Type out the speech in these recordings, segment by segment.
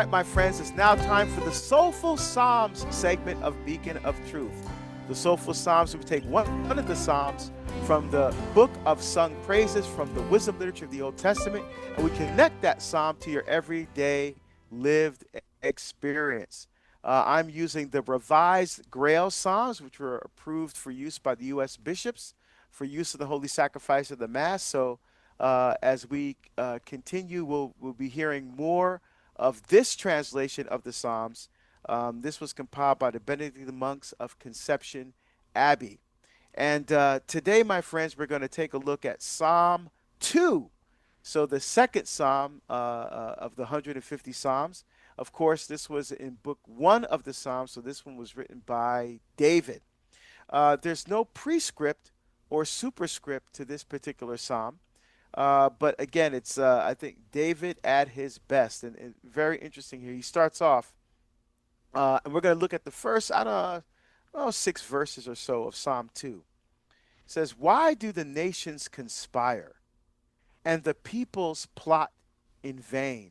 right, my friends, it's now time for the Soulful Psalms segment of Beacon of Truth. The Soulful Psalms, we take one of the Psalms from the book of sung praises from the wisdom literature of the Old Testament, and we connect that Psalm to your everyday lived experience. I'm using the Revised Grail Psalms, which were approved for use by the U.S. bishops for use of the Holy Sacrifice of the Mass. So as we continue, we'll be hearing more of this translation of the Psalms. This was compiled by the Benedictine monks of Conception Abbey. And today, my friends, we're going to take a look at Psalm 2. So the second Psalm of the 150 Psalms. Of course, this was in book 1 of the Psalms, so this one was written by David. There's no prescript or superscript to this particular Psalm. But again, it's I think David at his best, and very interesting here. He starts off, and we're going to look at the first, I don't know, 6 verses or so of Psalm 2. It says, "Why do the nations conspire, and the peoples plot in vain?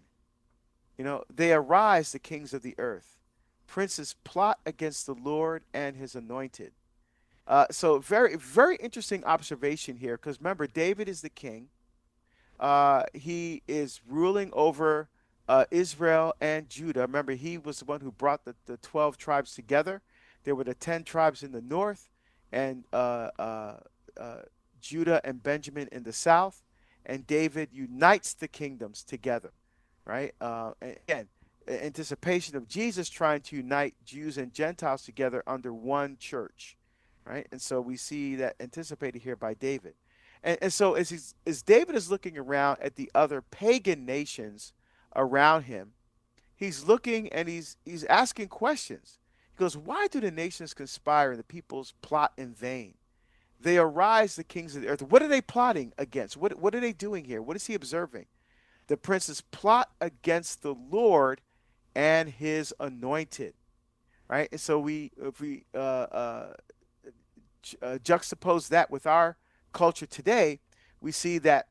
They arise, the kings of the earth. Princes plot against the Lord and his anointed." So very, very interesting observation here, because remember, David is the king. He is ruling over Israel and Judah. Remember, he was the one who brought the 12 tribes together. There were the 10 tribes in the north, and Judah and Benjamin in the south. And David unites the kingdoms together, right? And again, anticipation of Jesus trying to unite Jews and Gentiles together under one church, right? And so we see that anticipated here by David. And so as David is looking around at the other pagan nations around him, he's looking and he's asking questions. He goes, "Why do the nations conspire and the peoples plot in vain? They arise, the kings of the earth." What are they plotting against? What are they doing here? What is he observing? The princes plot against the Lord and his anointed, right? And so if we juxtapose that with our culture today, we see that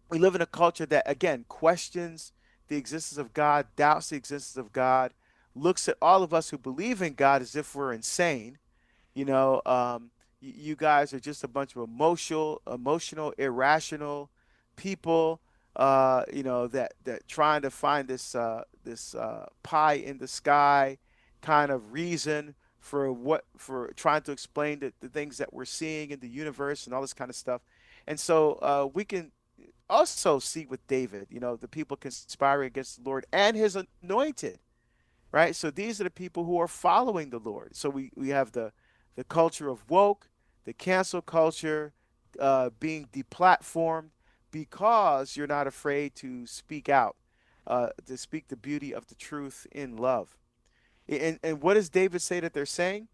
we live in a culture that, again, questions the existence of God, doubts the existence of God, looks at all of us who believe in God as if we're insane. You guys are just a bunch of emotional, irrational people. That trying to find this pie in the sky kind of reason for trying to explain the things that we're seeing in the universe and all this kind of stuff. And so we can also see with David, the people conspiring against the Lord and his anointed, right? So these are the people who are following the Lord. So we have the culture of woke, the cancel culture, being deplatformed because you're not afraid to speak out, to speak the beauty of the truth in love. And what does David say that they're saying?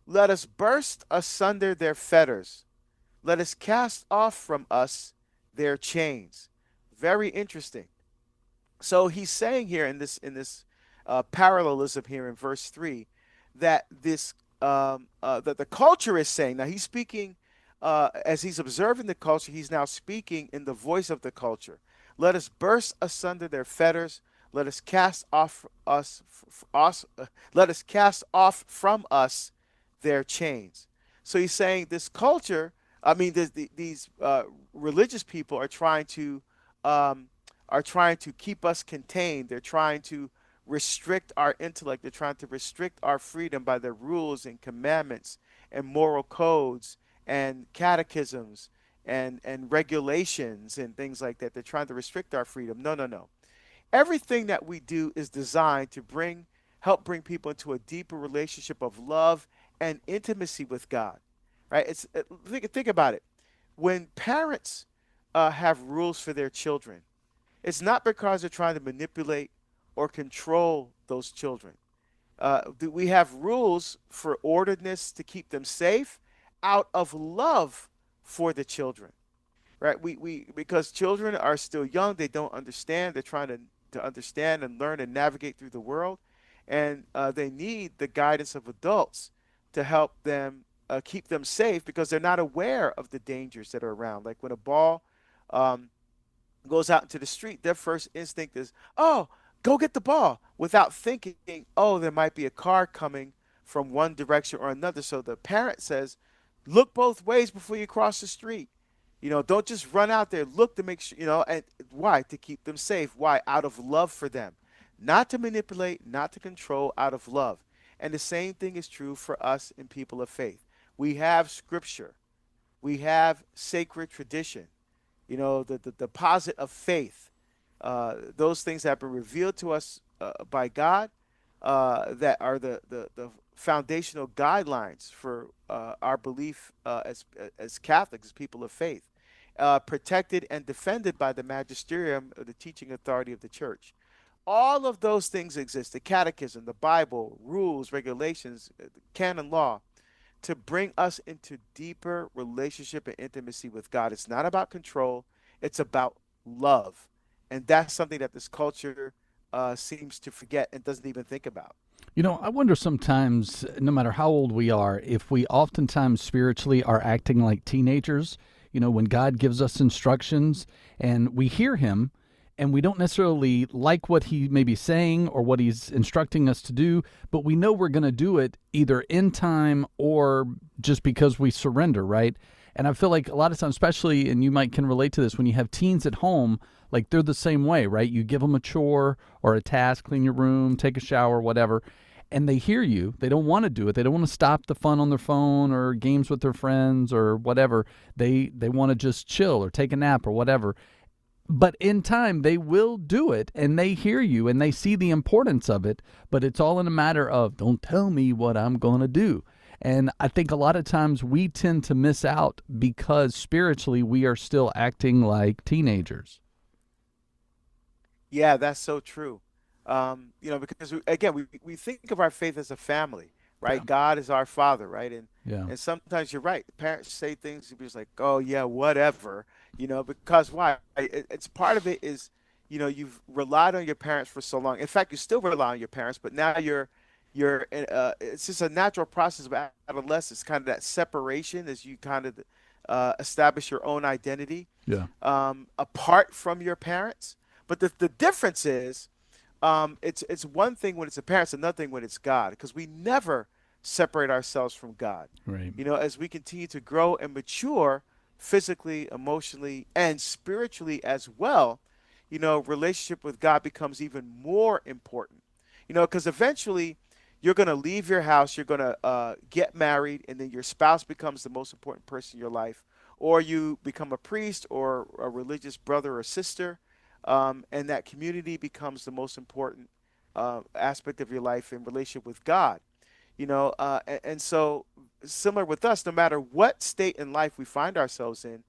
"Let us burst asunder their fetters. Let us cast off from us their chains." Very interesting. So he's saying here in this parallelism here in verse 3 that that the culture is saying. Now he's speaking as he's observing the culture. He's now speaking in the voice of the culture. "Let us burst asunder their fetters. Let us cast off let us cast off from us their chains." So he's saying this culture. I mean, these religious people are trying to keep us contained. They're trying to restrict our intellect. They're trying to restrict our freedom by their rules and commandments and moral codes and catechisms and regulations and things like that. They're trying to restrict our freedom. No, no, no. Everything that we do is designed to help bring people into a deeper relationship of love and intimacy with God, right? Think about it. When parents have rules for their children, it's not because they're trying to manipulate or control those children. We have rules for orderedness to keep them safe out of love for the children, right? We because children are still young, they don't understand. They're trying to understand and learn and navigate through the world, and they need the guidance of adults to help them keep them safe because they're not aware of the dangers that are around. Like when a ball goes out into the street, their first instinct is, "Oh, go get the ball without thinking, oh, there might be a car coming from one direction or another. So the parent says, look both ways before you cross the street. Don't just run out there. Look to make sure, and why? To keep them safe. Why? Out of love for them. Not to manipulate, not to control, out of love. And the same thing is true for us in people of faith. We have scripture. We have sacred tradition. The deposit of faith. Those things have been revealed to us by God that are the foundational guidelines for our belief as Catholics, as people of faith, protected and defended by the magisterium, the teaching authority of the church. All of those things exist, the catechism, the Bible, rules, regulations, canon law, to bring us into deeper relationship and intimacy with God. It's not about control, it's about love. And that's something that this culture seems to forget and doesn't even think about. I wonder sometimes, no matter how old we are, if we oftentimes spiritually are acting like teenagers, when God gives us instructions and we hear him and we don't necessarily like what he may be saying or what he's instructing us to do, but we know we're going to do it either in time or just because we surrender, right? And I feel like a lot of times, especially, and you can relate to this, when you have teens at home, like they're the same way, right? You give them a chore or a task, clean your room, take a shower, whatever, and they hear you. They don't want to do it. They don't want to stop the fun on their phone or games with their friends or whatever. They want to just chill or take a nap or whatever. But in time, they will do it, and they hear you, and they see the importance of it, but it's all in a matter of, don't tell me what I'm going to do. And I think a lot of times we tend to miss out because spiritually we are still acting like teenagers. Yeah, that's so true. Because we think of our faith as a family, right? Yeah. God is our father, right? And Yeah. and sometimes you're right. Parents say things, you're just like, oh yeah, whatever, because why? It's part of it is, you've relied on your parents for so long. In fact, you still rely on your parents, but now it's just a natural process of adolescence, kind of that separation as you kind of establish your own identity Yeah. apart from your parents. But the difference is, it's one thing when it's the parents, another thing when it's God, because we never separate ourselves from God. Right. As we continue to grow and mature physically, emotionally, and spiritually as well, relationship with God becomes even more important. Because eventually you're going to leave your house, you're going to get married, and then your spouse becomes the most important person in your life, or you become a priest or a religious brother or sister. And that community becomes the most important aspect of your life in relationship with God. And so similar with us, no matter what state in life we find ourselves in,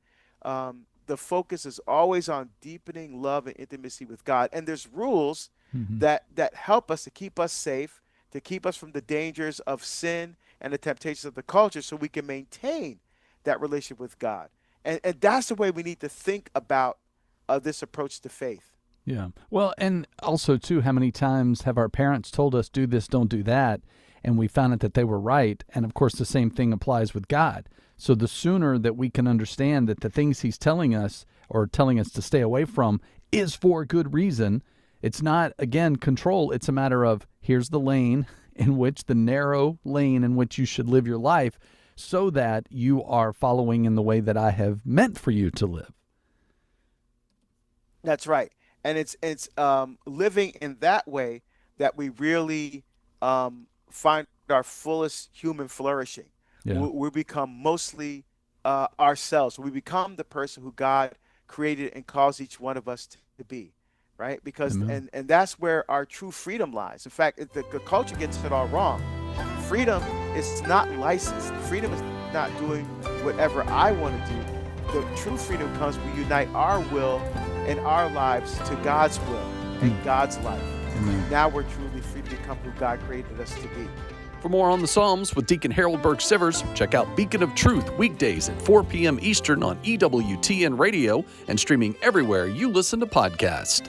the focus is always on deepening love and intimacy with God. And there's rules that help us to keep us safe, to keep us from the dangers of sin and the temptations of the culture, so we can maintain that relationship with God. And that's the way we need to think about this approach to faith. Yeah. Well, and also, too, how many times have our parents told us, do this, don't do that, and we found out that they were right. And, of course, the same thing applies with God. So the sooner that we can understand that the things he's telling us or telling us to stay away from is for a good reason, it's not, again, control. It's a matter of, here's the lane in which, the narrow lane in which you should live your life so that you are following in the way that I have meant for you to live. That's right. And it's living in that way that we really find our fullest human flourishing. Yeah. We become mostly ourselves. We become the person who God created and calls each one of us to be, right? Because and that's where our true freedom lies. In fact, the culture gets it all wrong. Freedom is not license. Freedom is not doing whatever I want to do. The true freedom comes when we unite our will and our lives to God's will and God's life. Amen. Now we're truly free to become who God created us to be. For more on the Psalms with Deacon Harold Burke-Sivers, check out Beacon of Truth weekdays at 4 p.m. Eastern on EWTN Radio and streaming everywhere you listen to podcasts.